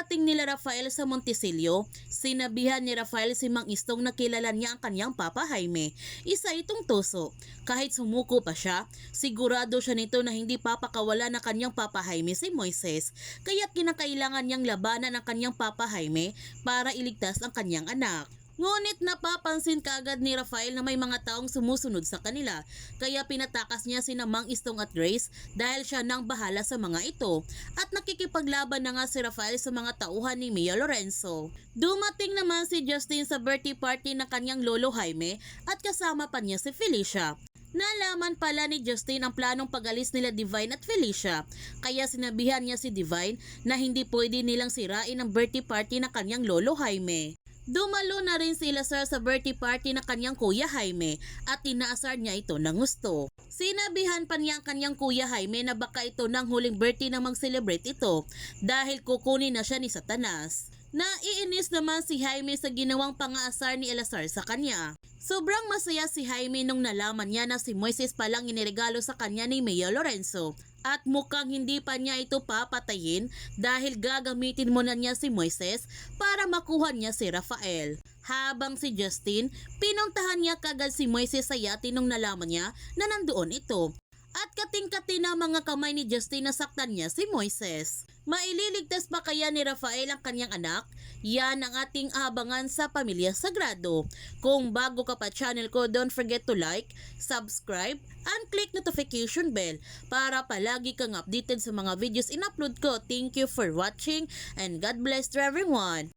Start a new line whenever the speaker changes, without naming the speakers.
Pagdating nila Rafael sa Monticello, sinabihan ni Rafael si Mang Istong na kilala niya ang kanyang Papa Jaime. Isa itong tuso. Kahit sumuko pa siya, sigurado siya nito na hindi papakawala ng kanyang Papa Jaime si Moises. Kaya't kinakailangan niyang labanan ang kanyang Papa Jaime para iligtas ang kanyang anak. Ngunit napapansin kaagad ni Rafael na may mga taong sumusunod sa kanila, kaya pinatakas niya sina Mang Istong at Grace dahil siya nang bahala sa mga ito, at nakikipaglaban na nga si Rafael sa mga tauhan ni Mia Lorenzo. Dumating naman si Justin sa birthday party ng kanyang lolo Jaime at kasama pa niya si Felicia. Nalaman pala ni Justin ang planong pag-alis nila Divine at Felicia, kaya sinabihan niya si Divine na hindi pwede nilang sirain ang birthday party ng kanyang lolo Jaime. Dumalo na rin si Lazar sa birthday party ng kanyang kuya Jaime at inaasar niya ito ng gusto. Sinabihan pa niya ang kanyang kuya Jaime na baka ito ng huling birthday na mag-celebrate ito dahil kukunin na siya ni Satanas. Naiinis naman si Jaime sa ginawang pang-aasar ni Elazar sa kanya. Sobrang masaya si Jaime nung nalaman niya na si Moises palang iniregalo sa kanya ni Mia Lorenzo. At mukhang hindi pa niya ito papatayin dahil gagamitin mo na niya si Moises para makuha niya si Rafael. Habang si Justin, pinuntahan niya kagad si Moises sa yate nung nalaman niya na nandoon ito. At kating-kati na mga kamay ni Justin na saktan niya si Moises. Maililigtas pa kaya ni Rafael ang kanyang anak? Yan ang ating abangan sa Pamilya Sagrado. Kung bago ka pa channel ko, don't forget to like, subscribe, and click notification bell para palagi kang updated sa mga videos in-upload ko. Thank you for watching and God bless to everyone.